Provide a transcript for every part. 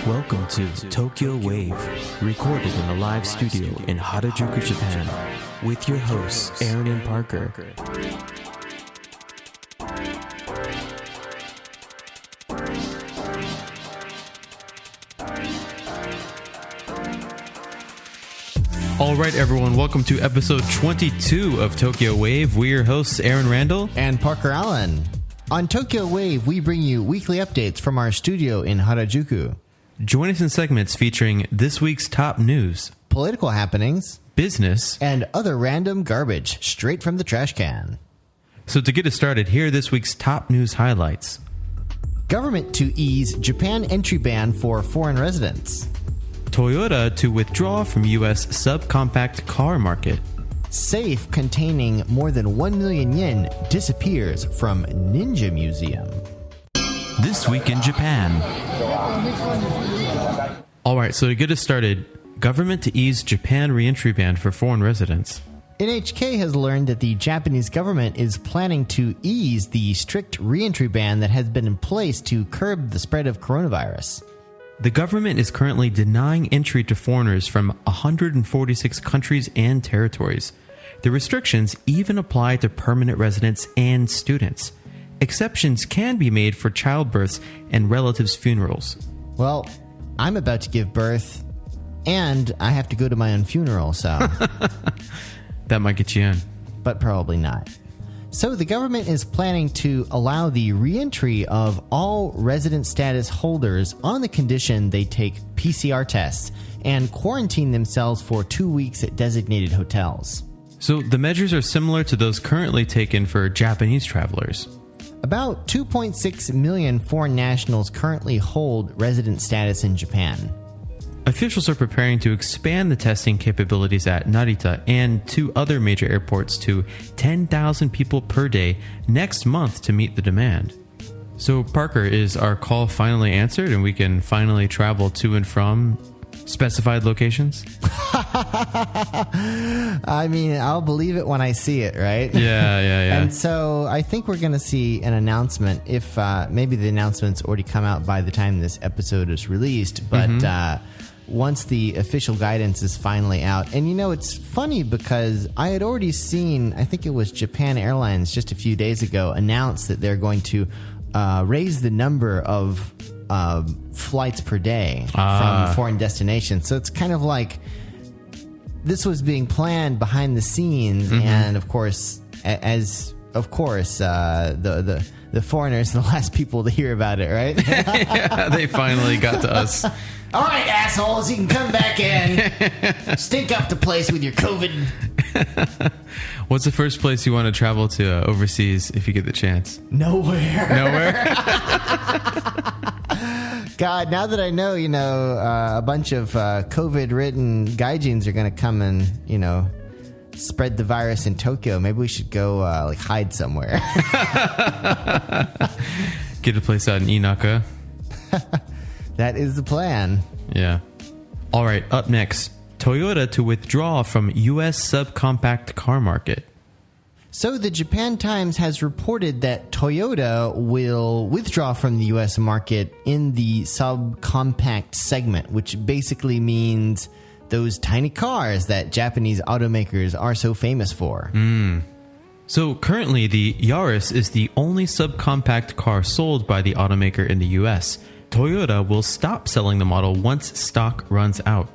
Welcome to Tokyo Wave, recorded in a live studio in Harajuku, Japan, with your hosts Aaron and Parker. All right, everyone, welcome to episode 22 of Tokyo Wave. We're your hosts Aaron Randall and Parker Allen. On Tokyo Wave, we bring you weekly updates from our studio in Harajuku. Join us in segments featuring this week's top news, political happenings, business, and other random garbage straight from the trash can. So to get us started, here are this week's top news highlights. Government to ease Japan entry ban for foreign residents. Toyota to withdraw from U.S. subcompact car market. Safe containing more than 1 million yen disappears from Ninja Museum. This week in Japan. All right, so to get us started, government to ease Japan re-entry ban for foreign residents. NHK has learned that the Japanese government is planning to ease the strict re-entry ban that has been in place to curb the spread of coronavirus. The government is currently denying entry to foreigners from 146 countries and territories. The restrictions even apply to permanent residents and students. Exceptions can be made for childbirths and relatives' funerals. Well, I'm about to give birth, and I have to go to my own funeral, so... That might get you in. But probably not. So the government is planning to allow the re-entry of all resident status holders on the condition they take PCR tests and quarantine themselves for 2 weeks at designated hotels. So the measures are similar to those currently taken for Japanese travelers. About 2.6 million foreign nationals currently hold resident status in Japan. Officials are preparing to expand the testing capabilities at Narita and two other major airports to 10,000 people per day next month to meet the demand. So, Parker, is our call finally answered and we can finally travel to and from specified locations? I mean, I'll believe it when I see it, right? Yeah. And so I think we're going to see an announcement, if maybe the announcement's already come out by the time this episode is released, but once the official guidance is finally out. And you know, it's funny because I had already seen, I think it was Japan Airlines just a few days ago, announce that they're going to raise the number of flights per day from foreign destinations. So it's kind of like this was being planned behind the scenes, and of course, the foreigners are the last people to hear about it, right? Yeah, they finally got to us. All right, assholes, you can come back in. Stink up the place with your COVID. What's the first place you want to travel to overseas if you get the chance? Nowhere? God, now that I know, a bunch of COVID-ridden gaijins are going to come and, spread the virus in Tokyo, maybe we should go hide somewhere. Get a place out in Inaka. That is the plan. Yeah. All right, up next, Toyota to withdraw from U.S. subcompact car market. So the Japan Times has reported that Toyota will withdraw from the U.S. market in the subcompact segment, which basically means those tiny cars that Japanese automakers are so famous for. So currently, the Yaris is the only subcompact car sold by the automaker in the U.S. Toyota will stop selling the model once stock runs out.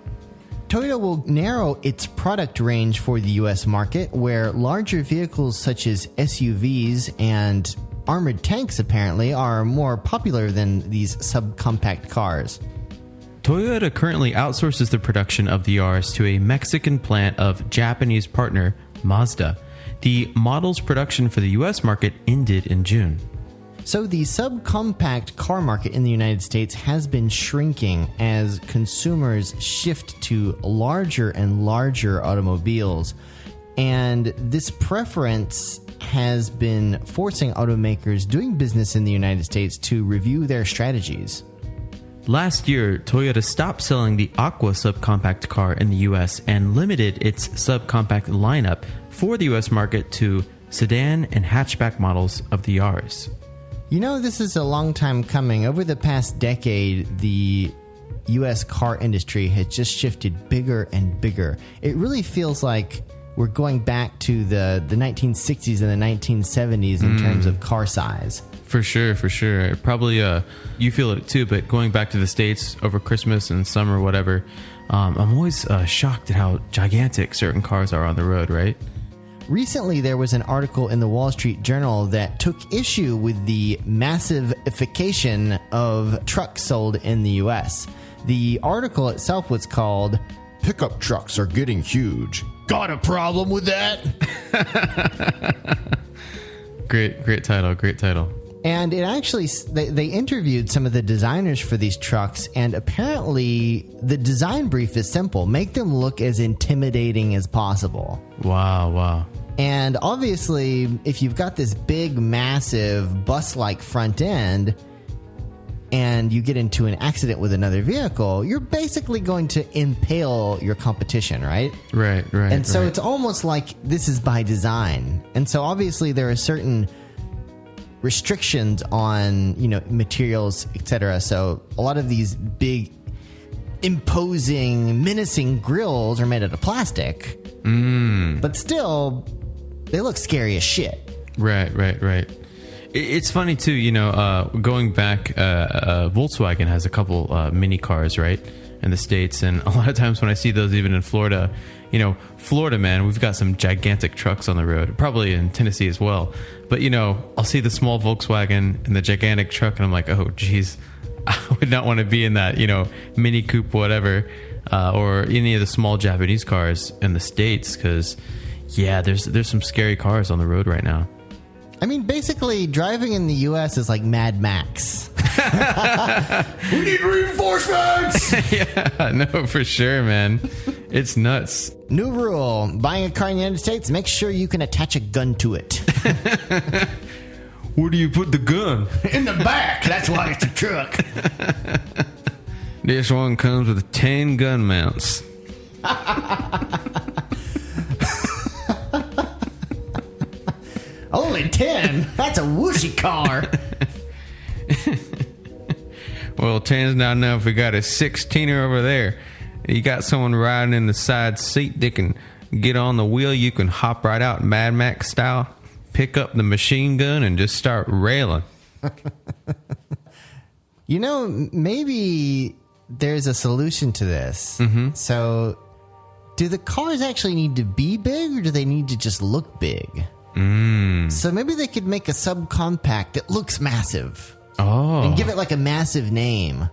Toyota will narrow its product range for the U.S. market, where larger vehicles such as SUVs and armored tanks apparently are more popular than these subcompact cars. Toyota currently outsources the production of the Yaris to a Mexican plant of Japanese partner Mazda. The model's production for the U.S. market ended in June. So the subcompact car market in the United States has been shrinking as consumers shift to larger and larger automobiles. And this preference has been forcing automakers doing business in the United States to review their strategies. Last year, Toyota stopped selling the Aqua subcompact car in the U.S. and limited its subcompact lineup for the U.S. market to sedan and hatchback models of the Yaris. You know, this is a long time coming. Over the past decade, the U.S. car industry has just shifted bigger and bigger. It really feels like we're going back to the 1960s and the 1970s in terms of car size. For sure. Probably you feel it too, but going back to the States over Christmas and summer, whatever, I'm always shocked at how gigantic certain cars are on the road, right? Recently, there was an article in the Wall Street Journal that took issue with the massification of trucks sold in the U.S. The article itself was called, "Pickup Trucks Are Getting Huge. Got a problem with that?" Great title. And it actually, they interviewed some of the designers for these trucks, and apparently the design brief is simple. Make them look as intimidating as possible. Wow. And obviously, if you've got this big, massive bus-like front end and you get into an accident with another vehicle, you're basically going to impale your competition, right? Right. And so it's almost like this is by design. And so obviously there are certain restrictions on, materials, etc. So a lot of these big, imposing, menacing grills are made out of plastic. But still, they look scary as shit. Right. It's funny too, going back, Volkswagen has a couple mini cars, right, in the States, and a lot of times when I see those, even in Florida, Florida, man, we've got some gigantic trucks on the road, probably in Tennessee as well. But I'll see the small Volkswagen and the gigantic truck, and I'm like, oh, geez, I would not want to be in that, Mini Coupe, whatever, or any of the small Japanese cars in the States, because there's some scary cars on the road right now. I mean, basically, driving in the U.S. is like Mad Max. We need reinforcements! Yeah, no, for sure, man. It's nuts. New rule. Buying a car in the United States, make sure you can attach a gun to it. Where do you put the gun? In the back. That's why it's a truck. This one comes with 10 gun mounts. Only 10? That's a whooshy car. Well, 10's not enough. We got a 16er over there. You got someone riding in the side seat that can get on the wheel. You can hop right out Mad Max style, pick up the machine gun, and just start railing. Maybe there's a solution to this. So, do the cars actually need to be big, or do they need to just look big? So maybe they could make a subcompact that looks massive. Oh. And give it like a massive name.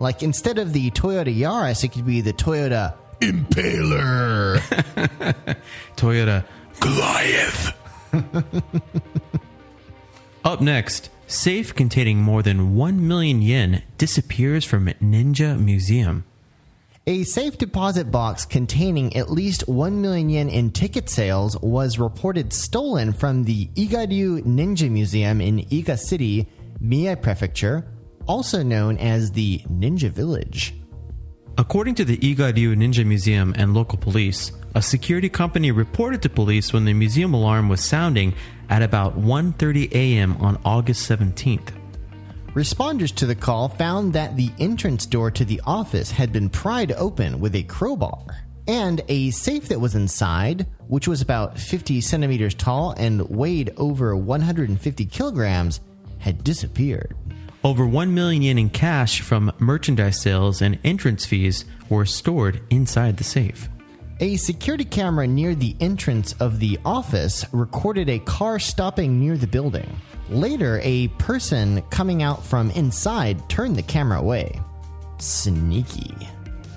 Like instead of the Toyota Yaris, it could be the Toyota Impaler. Toyota Goliath. Up next, safe containing more than 1 million yen disappears from Ninja Museum. A safe deposit box containing at least 1 million yen in ticket sales was reported stolen from the Igaryu Ninja Museum in Iga City, Mie Prefecture, also known as the Ninja Village. According to the Igaryu Ninja Museum and local police, a security company reported to police when the museum alarm was sounding at about 1:30 a.m. on August 17th. Responders to the call found that the entrance door to the office had been pried open with a crowbar, and a safe that was inside, which was about 50 centimeters tall and weighed over 150 kilograms, had disappeared. Over 1 million yen in cash from merchandise sales and entrance fees were stored inside the safe. A security camera near the entrance of the office recorded a car stopping near the building. Later, a person coming out from inside turned the camera away. Sneaky.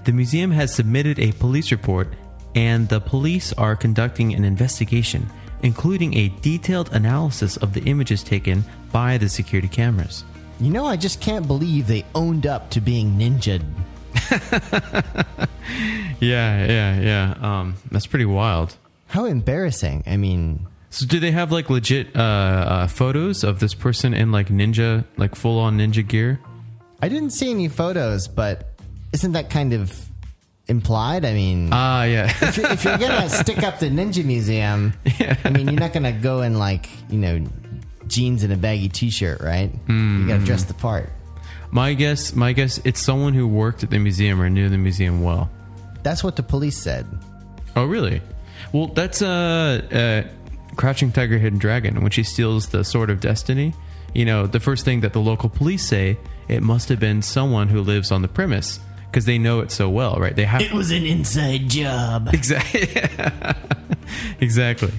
The museum has submitted a police report, and the police are conducting an investigation, including a detailed analysis of the images taken by the security cameras. I just can't believe they owned up to being ninja'd. Yeah. That's pretty wild. How embarrassing. I mean... So do they have like legit photos of this person in like ninja, like full on ninja gear? I didn't see any photos, but isn't that kind of implied? I mean, yeah. if you're gonna stick up the ninja museum, I mean, you're not gonna go in like jeans and a baggy t-shirt, right? You gotta dress the part. My guess, it's someone who worked at the museum or knew the museum well. That's what the police said. Oh, really? Well, that's Crouching Tiger, Hidden Dragon. When she steals the Sword of Destiny, the first thing that the local police say, it must have been someone who lives on the premise because they know it so well, right? It was an inside job. Exactly. Exactly.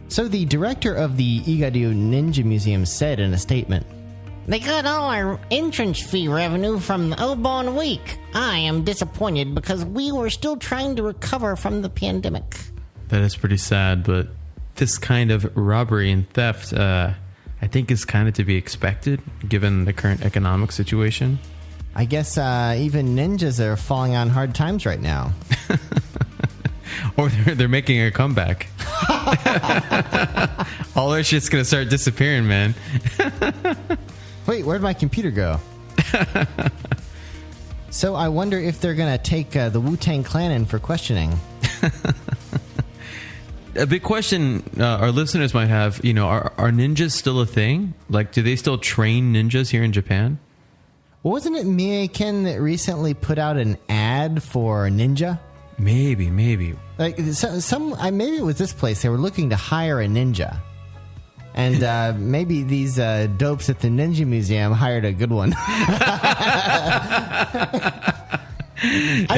So the director of the Igado Ninja Museum said in a statement, "They got all our entrance fee revenue from the Obon Week. I am disappointed because we were still trying to recover from the pandemic." That is pretty sad, but this kind of robbery and theft, I think is kind of to be expected given the current economic situation. I guess even ninjas are falling on hard times right now. Or they're making a comeback. All their shit's going to start disappearing, man. Wait, where'd my computer go? So I wonder if they're going to take the Wu-Tang Clan in for questioning. A big question our listeners might have, are ninjas still a thing? Like, do they still train ninjas here in Japan? Wasn't it Mie-ken that recently put out an ad for ninja? Maybe. Like maybe it was this place. They were looking to hire a ninja. And maybe these dopes at the Ninja Museum hired a good one. I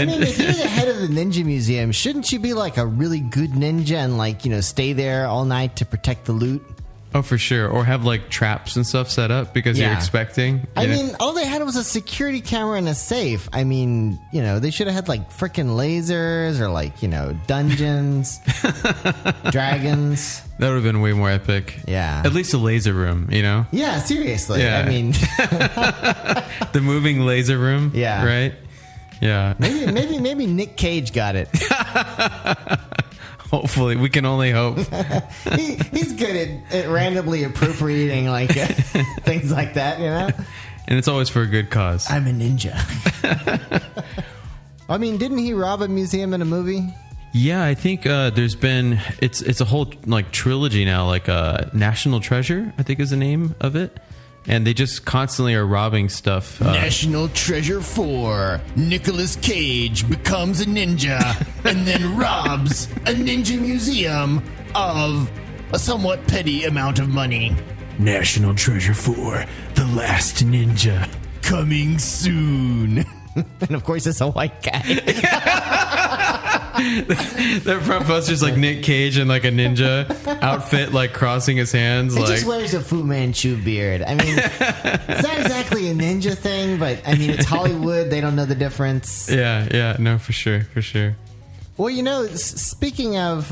mean, if you're the head of the Ninja Museum, shouldn't you be like a really good ninja and stay there all night to protect the loot? Oh, for sure. Or have like traps and stuff set up because you're expecting. I mean, all they had was a security camera and a safe. I mean, they should have had like freaking lasers or dungeons, dragons. That would have been way more epic. Yeah. At least a laser room, Yeah, seriously. Yeah. I mean, the moving laser room. Yeah. Right? Yeah. Maybe Nick Cage got it. Hopefully, we can only hope. He's good at randomly appropriating things like that, And it's always for a good cause. I'm a ninja. I mean, didn't he rob a museum in a movie? Yeah, I think there's been it's a whole trilogy now, National Treasure, I think is the name of it. And they just constantly are robbing stuff. National Treasure 4. Nicolas Cage becomes a ninja and then robs a ninja museum of a somewhat petty amount of money. National Treasure 4. The Last Ninja. Coming soon. And of course, it's a white guy. Their front poster's like Nick Cage in like a ninja outfit, like crossing his hands. He just wears a Fu Manchu beard. I mean, it's not exactly a ninja thing, but I mean, it's Hollywood. They don't know the difference. Yeah, no, for sure. Well, speaking of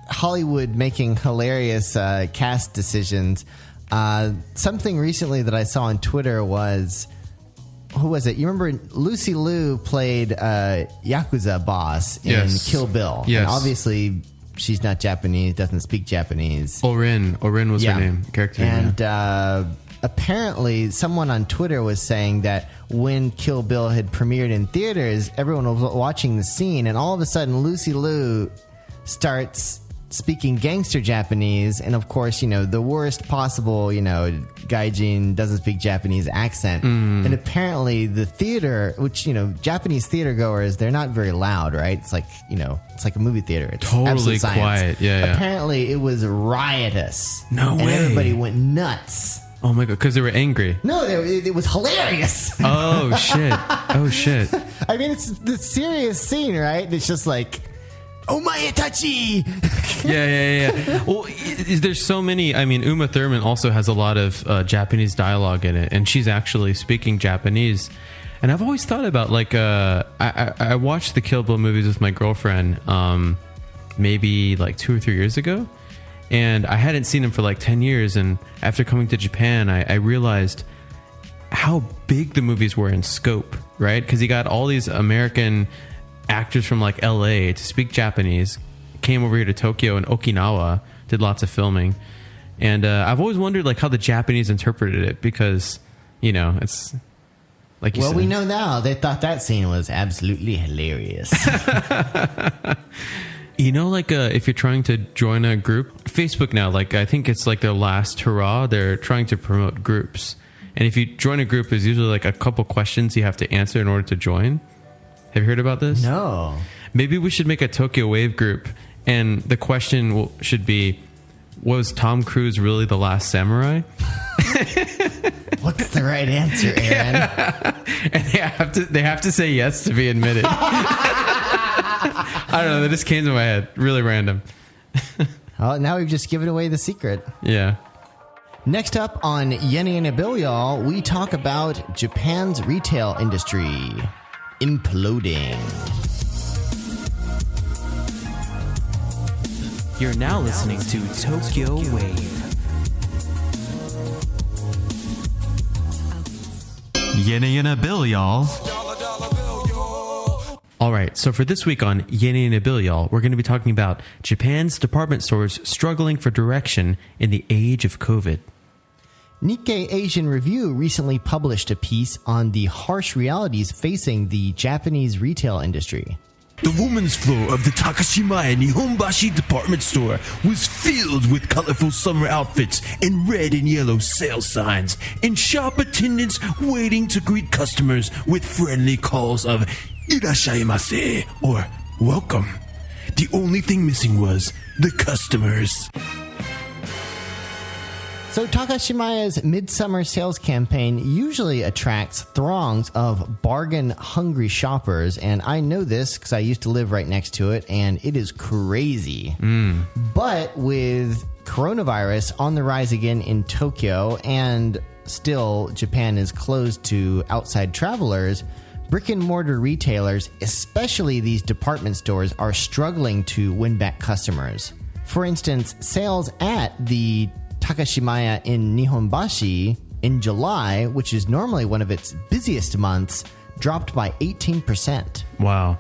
Hollywood making hilarious cast decisions, something recently that I saw on Twitter was, who was it? You remember Lucy Liu played Yakuza boss in Kill Bill. Yes. And obviously, she's not Japanese, doesn't speak Japanese. Orin was her name, character name. And apparently, someone on Twitter was saying that when Kill Bill had premiered in theaters, everyone was watching the scene, and all of a sudden, Lucy Liu starts speaking gangster Japanese, and of course, the worst possible, gaijin doesn't speak Japanese accent. And apparently the theater, which, Japanese theater goers, they're not very loud, right? It's like, it's like a movie theater. It's totally quiet. Yeah. Apparently it was riotous. No way. And everybody went nuts. Oh my God, because they were angry. No, it was hilarious. Oh shit. I mean, it's the serious scene, right? It's just like, Omae Tachi! Yeah. Well, there's so many. I mean, Uma Thurman also has a lot of Japanese dialogue in it, and she's actually speaking Japanese. And I've always thought about, I watched the Kill Bill movies with my girlfriend maybe 2 or 3 years ago, and I hadn't seen them for 10 years. And after coming to Japan, I realized how big the movies were in scope, right? Because you got all these American actors from LA to speak Japanese, came over here to Tokyo and Okinawa, did lots of filming. And I've always wondered how the Japanese interpreted it, because it's like you said. We know now they thought that scene was absolutely hilarious. If you're trying to join a group, Facebook now, I think it's their last hurrah, they're trying to promote groups. And if you join a group, there's usually like a couple questions you have to answer in order to join. Have you heard about this? No. Maybe we should make a Tokyo Wave group, and the question should be, was Tom Cruise really the last samurai? What's the right answer, Aaron? Yeah. And they have to say yes to be admitted. I don't know. That just came to my head. Really random. Oh, now we've just given away the secret. Yeah. Next up on Yenny and a Bill, y'all, we talk about Japan's retail industry imploding. You're now listening to Tokyo Wave. Yenny and a Bill, y'all. All right, so for this week on Yenny and a Bill, y'all, we're going to be talking about Japan's department stores struggling for direction in the age of COVID. Nikkei Asian Review recently published a piece on the harsh realities facing the Japanese retail industry. The woman's floor of the Takashimaya Nihonbashi department store was filled with colorful summer outfits and red and yellow sales signs, and shop attendants waiting to greet customers with friendly calls of "Irashaimase" or "Welcome." The only thing missing was the customers. So Takashimaya's midsummer sales campaign usually attracts throngs of bargain-hungry shoppers, and I know this because I used to live right next to it, and it is crazy. But with coronavirus on the rise again in Tokyo, and still Japan is closed to outside travelers, brick-and-mortar retailers, especially these department stores, are struggling to win back customers. For instance, sales at the Takashimaya in Nihonbashi in July, which is normally one of its busiest months, dropped by 18%. Wow.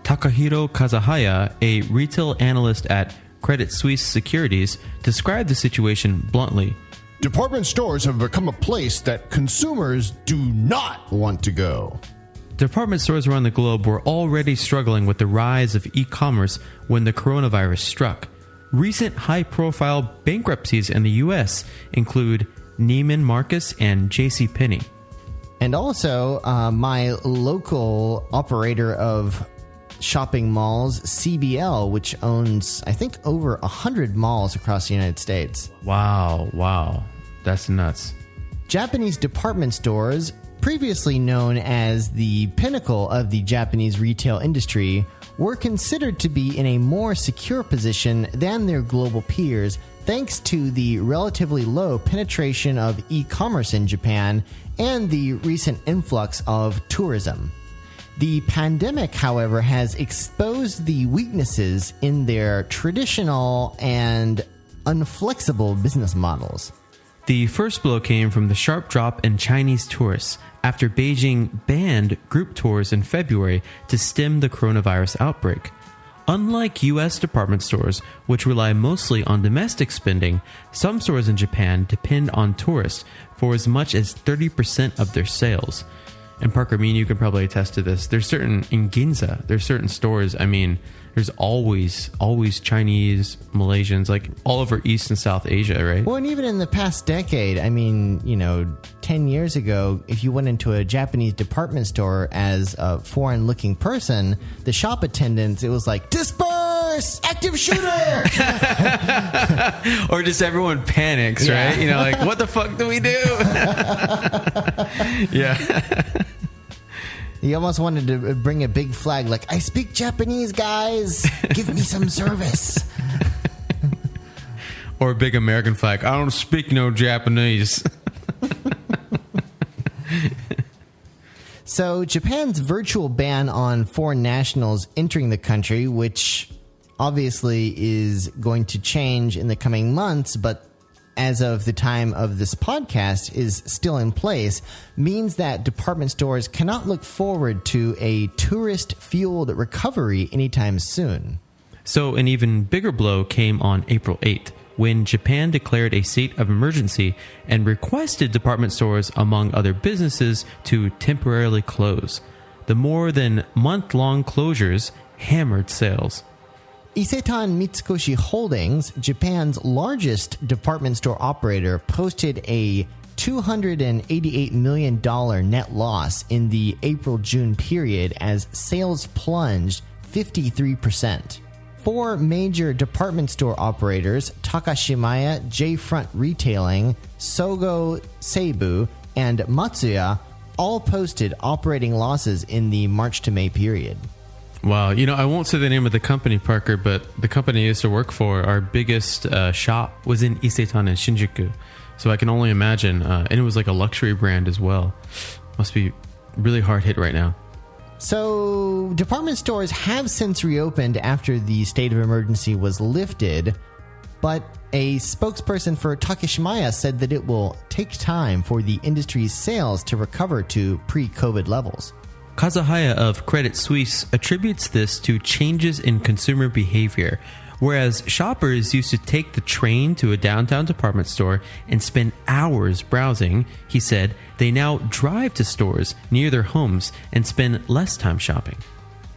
Takahiro Kazahaya, a retail analyst at Credit Suisse Securities, described the situation bluntly. Department stores have become a place that consumers do not want to go. Department stores around the globe were already struggling with the rise of e-commerce when the coronavirus struck. Recent high-profile bankruptcies in the U.S. include Neiman Marcus and JCPenney. And also, my local operator of shopping malls, CBL, which owns, I think, over 100 malls across the United States. Wow. That's nuts. Japanese department stores, previously known as the pinnacle of the Japanese retail industry, were considered to be in a more secure position than their global peers thanks to the relatively low penetration of e-commerce in Japan and the recent influx of tourism. The pandemic, however, has exposed the weaknesses in their traditional and unflexible business models. The first blow came from the sharp drop in Chinese tourists after Beijing banned group tours in February to stem the coronavirus outbreak. Unlike U.S. department stores, which rely mostly on domestic spending, some stores in Japan depend on tourists for as much as 30% of their sales. And Parker, me and you can probably attest to this. In Ginza, there's certain stores, there's always Chinese, Malaysians, like all over East and South Asia, right? Well, and even in the past decade, 10 years ago, if you went into a Japanese department store as a foreign-looking person, the shop attendants, it was like, disperse! Active shooter! Or just everyone panics, right? Like, what the fuck do we do? Yeah. You almost wanted to bring a big flag like, I speak Japanese, guys. Give me some service. Or a big American flag. I don't speak no Japanese. So Japan's virtual ban on foreign nationals entering the country, which obviously is going to change in the coming months, but as of the time of this podcast is still in place, means that department stores cannot look forward to a tourist-fueled recovery anytime soon. So an even bigger blow came on April 8th, when Japan declared a state of emergency and requested department stores, among other businesses, to temporarily close. The more than month-long closures hammered sales. Isetan Mitsukoshi Holdings, Japan's largest department store operator, posted a $288 million net loss in the April-June period as sales plunged 53%. Four major department store operators, Takashimaya, J-Front Retailing, Sogo Seibu, and Matsuya, all posted operating losses in the March to May period. Wow. I won't say the name of the company, Parker, but the company I used to work for, our biggest shop was in Isetan and Shinjuku. So I can only imagine. And it was like a luxury brand as well. Must be really hard hit right now. So department stores have since reopened after the state of emergency was lifted, but a spokesperson for Takashimaya said that it will take time for the industry's sales to recover to pre-COVID levels. Kazuhaya of Credit Suisse attributes this to changes in consumer behavior. Whereas shoppers used to take the train to a downtown department store and spend hours browsing, he said they now drive to stores near their homes and spend less time shopping.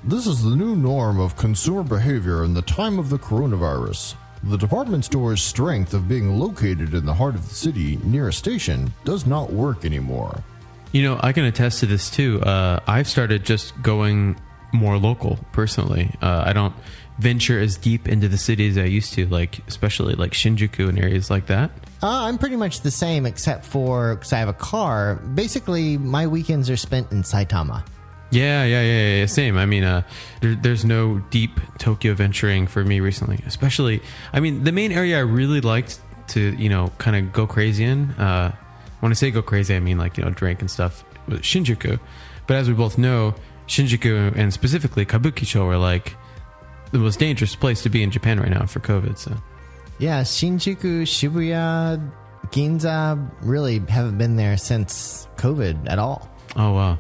This is the new norm of consumer behavior in the time of the coronavirus. The department store's strength of being located in the heart of the city near a station does not work anymore. I can attest to this too. I've started just going more local personally. I don't venture as deep into the city as I used to, especially Shinjuku and areas like that. I'm pretty much the same, except for because I have a car. Basically, my weekends are spent in Saitama. Yeah. Same. I mean, there's no deep Tokyo venturing for me recently. Especially, the main area I really liked to, kind of go crazy in. When I say go crazy, I mean drink and stuff. Shinjuku. But as we both know, Shinjuku and specifically Kabukicho are the most dangerous place to be in Japan right now for COVID. So, yeah, Shinjuku, Shibuya, Ginza really haven't been there since COVID at all. Oh, wow.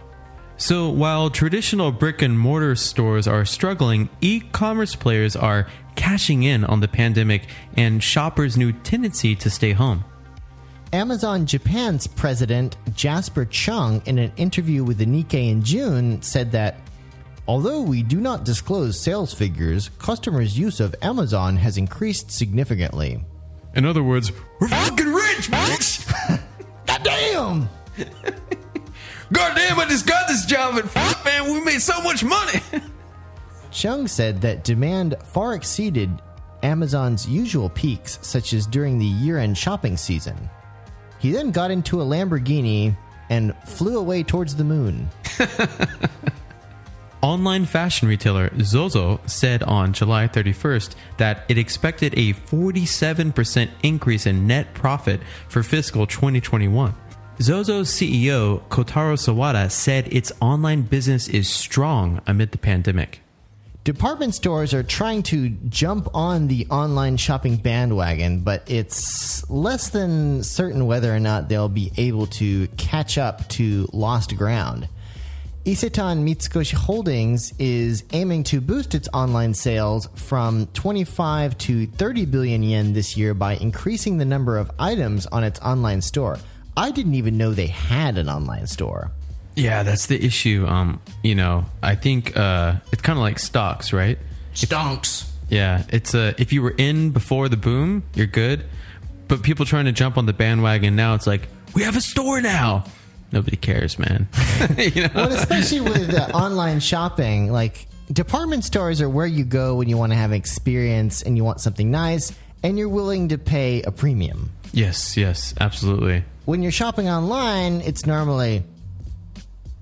So while traditional brick and mortar stores are struggling, e-commerce players are cashing in on the pandemic and shoppers' new tendency to stay home. Amazon Japan's president, Jasper Chung, in an interview with the Nikkei in June, said that although we do not disclose sales figures, customers' use of Amazon has increased significantly. In other words, we're fucking rich, bitch! Goddamn! Goddamn, I just got this job and fuck, man, we made so much money! Chung said that demand far exceeded Amazon's usual peaks, such as during the year-end shopping season. He then got into a Lamborghini and flew away towards the moon. Online fashion retailer Zozo said on July 31st that it expected a 47% increase in net profit for fiscal 2021. Zozo's CEO, Kotaro Sawada, said its online business is strong amid the pandemic. Department stores are trying to jump on the online shopping bandwagon, but it's less than certain whether or not they'll be able to catch up to lost ground. Isetan Mitsukoshi Holdings is aiming to boost its online sales from 25 to 30 billion yen this year by increasing the number of items on its online store. I didn't even know they had an online store. Yeah, that's the issue. I think it's kind of like stocks, right? Stonks. Yeah, it's if you were in before the boom, you're good. But people trying to jump on the bandwagon now, it's like, we have a store now. Nobody cares, man. Well, especially with online shopping, department stores are where you go when you want to have an experience and you want something nice and you're willing to pay a premium. Yes, absolutely. When you're shopping online, it's normally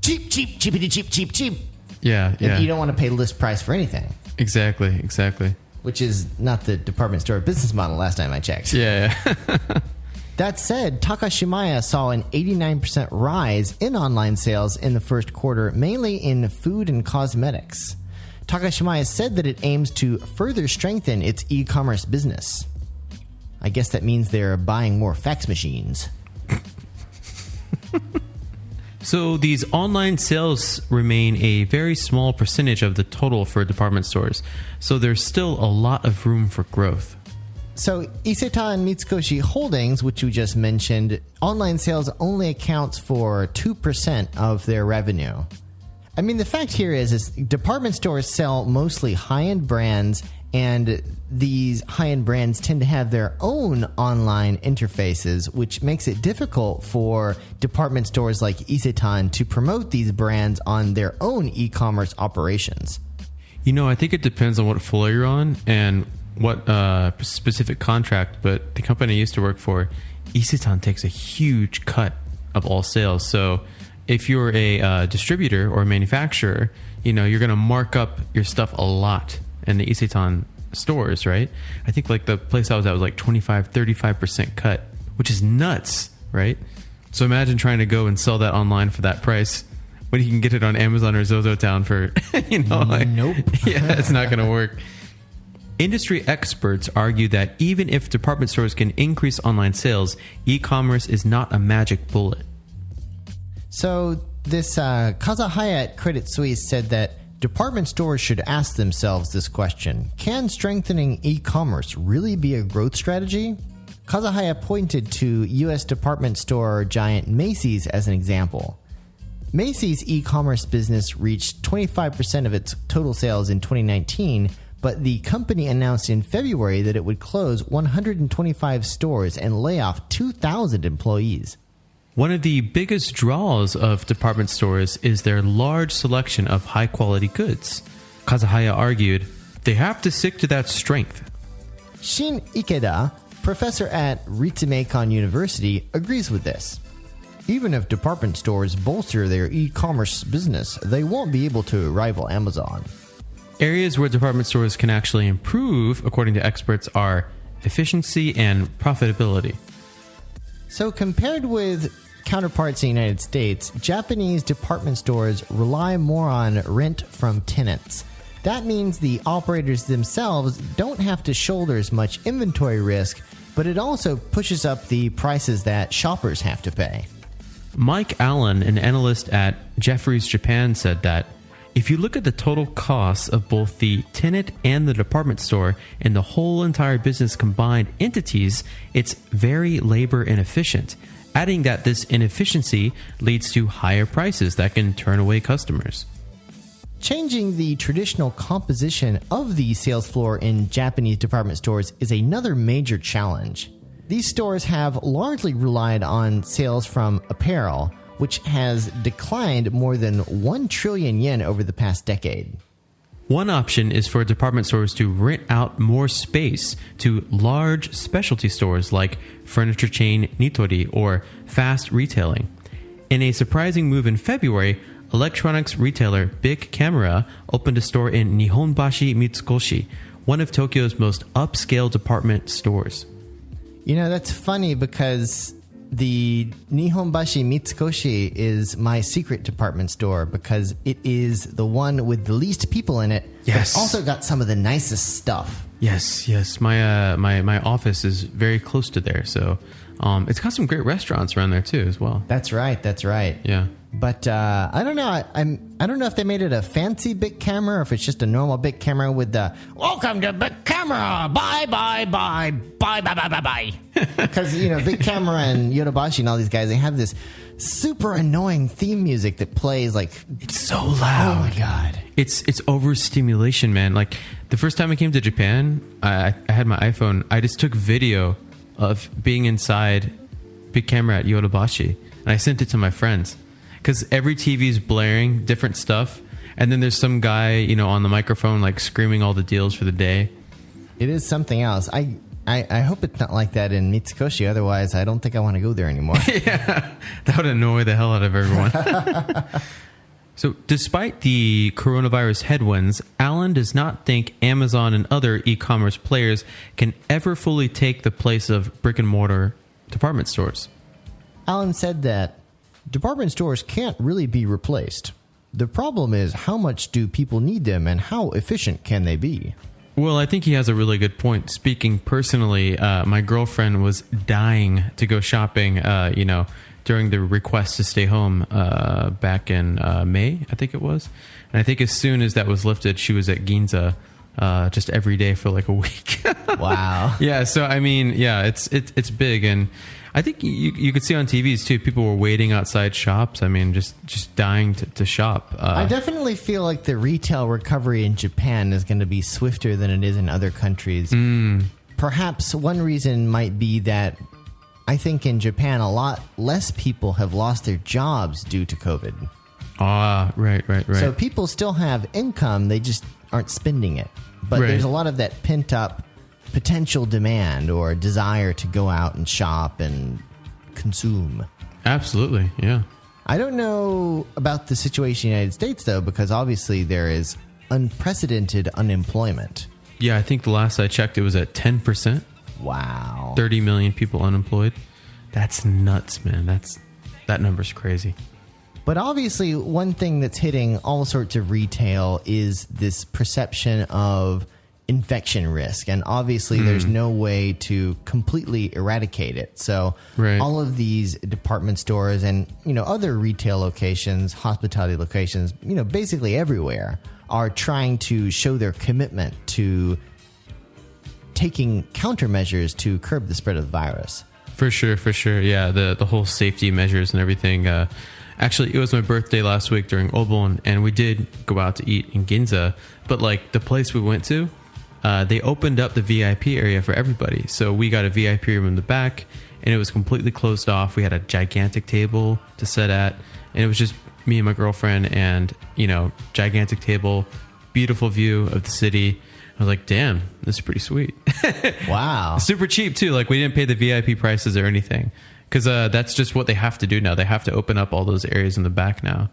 cheap, cheapity cheap. Yeah. You don't want to pay list price for anything. Exactly. Which is not the department store business model last time I checked. Yeah. That said, Takashimaya saw an 89% rise in online sales in the first quarter, mainly in food and cosmetics. Takashimaya said that it aims to further strengthen its e-commerce business. I guess that means they're buying more fax machines. So these online sales remain a very small percentage of the total for department stores. So there's still a lot of room for growth. So Isetan Mitsukoshi Holdings, which we just mentioned, online sales only accounts for 2% of their revenue. The fact here is department stores sell mostly high-end brands And these high-end brands tend to have their own online interfaces, which makes it difficult for department stores like Isetan to promote these brands on their own e-commerce operations. I think it depends on what floor you're on and what specific contract, but the company I used to work for, Isetan, takes a huge cut of all sales. So if you're a distributor or a manufacturer, you're going to mark up your stuff a lot in the Isetan stores, right? I think like the place I was at was like 35% cut, which is nuts, right? So imagine trying to go and sell that online for that price when you can get it on Amazon or ZozoTown for, Nope. Yeah, it's not going to work. Industry experts argue that even if department stores can increase online sales, e-commerce is not a magic bullet. So this Kazahaya at Credit Suisse said that department stores should ask themselves this question: can strengthening e-commerce really be a growth strategy? Kazahaya pointed to U.S. department store giant Macy's as an example. Macy's e-commerce business reached 25% of its total sales in 2019, but the company announced in February that it would close 125 stores and lay off 2,000 employees. One of the biggest draws of department stores is their large selection of high-quality goods. Kazahaya argued, they have to stick to that strength. Shin Ikeda, professor at Ritsumeikan University, agrees with this. Even if department stores bolster their e-commerce business, they won't be able to rival Amazon. Areas where department stores can actually improve, according to experts, are efficiency and profitability. So compared with counterparts in the United States, Japanese department stores rely more on rent from tenants. That means the operators themselves don't have to shoulder as much inventory risk, but it also pushes up the prices that shoppers have to pay. Mike Allen, an analyst at Jefferies Japan, said that if you look at the total costs of both the tenant and the department store and the whole entire business combined entities, it's very labor inefficient, adding that this inefficiency leads to higher prices that can turn away customers. Changing the traditional composition of the sales floor in Japanese department stores is another major challenge. These stores have largely relied on sales from apparel, which has declined more than 1 trillion yen over the past decade. One option is for department stores to rent out more space to large specialty stores like furniture chain Nitori or fast retailing. In a surprising move in February, electronics retailer Big Camera opened a store in Nihonbashi Mitsukoshi, one of Tokyo's most upscale department stores. That's funny because the Nihonbashi Mitsukoshi is my secret department store because it is the one with the least people in it. Yes. But also got some of the nicest stuff. Yes. My office is very close to there, so it's got some great restaurants around there too as well. That's right. Yeah. But I don't know. I don't know if they made it a fancy Big Camera or if it's just a normal Big Camera with the "Welcome to Big Camera, bye." Because Big Camera and Yodobashi and all these guys, they have this super annoying theme music that plays like it's so loud. Oh my god! It's overstimulation, man. Like the first time I came to Japan, I had my iPhone. I just took video of being inside Big Camera at Yodobashi, and I sent it to my friends. Because every TV is blaring different stuff, and then there's some guy, on the microphone, like screaming all the deals for the day. It is something else. I hope it's not like that in Mitsukoshi. Otherwise, I don't think I want to go there anymore. Yeah, that would annoy the hell out of everyone. So, despite the coronavirus headwinds, Allen does not think Amazon and other e-commerce players can ever fully take the place of brick-and-mortar department stores. Allen said that department stores can't really be replaced. The problem is how much do people need them and how efficient can they be? Well, I think he has a really good point. Speaking personally, my girlfriend was dying to go shopping, during the request to stay home back in May, I think it was. And I think as soon as that was lifted, she was at Ginza just every day for like a week. Wow. Yeah. So I mean, yeah, it's big, and I think you could see on TVs too. People were waiting outside shops. I mean, just dying to shop. I definitely feel like the retail recovery in Japan is going to be swifter than it is in other countries. Perhaps one reason might be that I think in Japan a lot less people have lost their jobs due to COVID. Ah, right. So people still have income, they just aren't spending it. But Right. there's a lot of that pent up potential demand or desire to go out and shop and consume. Absolutely. Yeah. I don't know about the situation in the United States, though, because obviously there is unprecedented unemployment. Yeah. I think the last I checked, it was at 10%. Wow. 30 million people unemployed. That's nuts, man. That number's crazy. But obviously, one thing that's hitting all sorts of retail is this perception of infection risk. And obviously, there's no way to completely eradicate it. So Right. all of these department stores and, other retail locations, hospitality locations, basically everywhere are trying to show their commitment to taking countermeasures to curb the spread of the virus. For sure. Yeah, the whole safety measures and everything. Actually, it was my birthday last week during Obon, and we did go out to eat in Ginza. But like the place we went to, they opened up the VIP area for everybody. So we got a VIP room in the back, and it was completely closed off. We had a gigantic table to sit at, and it was just me and my girlfriend, and gigantic table, beautiful view of the city. I was like, damn, this is pretty sweet. Wow. Super cheap too. Like we didn't pay the VIP prices or anything, because that's just what they have to do now. They have to open up all those areas in the back now.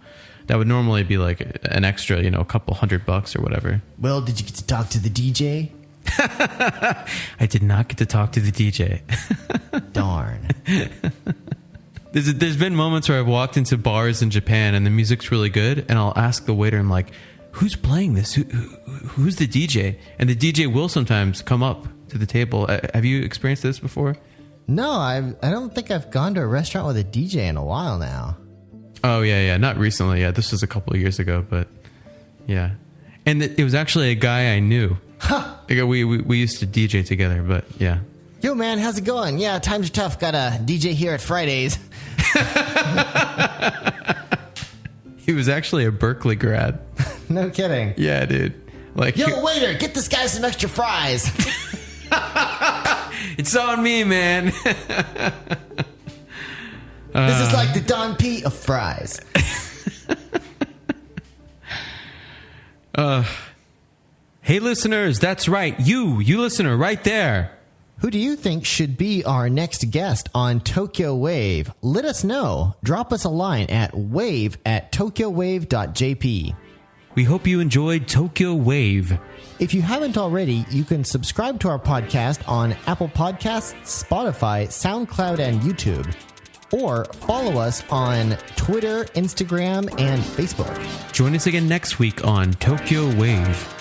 That would normally be like an extra, a couple $100 or whatever. Well, did you get to talk to the DJ? I did not get to talk to the DJ. Darn. There's been moments where I've walked into bars in Japan and the music's really good, and I'll ask the waiter, I'm like, who's playing this? Who's the DJ? And the DJ will sometimes come up to the table. Have you experienced this before? No, I don't think I've gone to a restaurant with a DJ in a while now. Oh, yeah. Not recently. Yeah, this was a couple of years ago, but yeah. And it was actually a guy I knew. Huh. We used to DJ together, but yeah. Yo, man, how's it going? Yeah, times are tough. Got a DJ here at Fridays. He was actually a Berkeley grad. No kidding. Yeah, dude. Like, Yo, waiter, get this guy some extra fries. it's on me, man. This is like the Don P of fries. Hey, listeners, that's right. You listener right there. Who do you think should be our next guest on Tokyo Wave? Let us know. Drop us a line at wave@tokyowave.jp. We hope you enjoyed Tokyo Wave. If you haven't already, you can subscribe to our podcast on Apple Podcasts, Spotify, SoundCloud, and YouTube. Or follow us on Twitter, Instagram, and Facebook. Join us again next week on Tokyo Wave.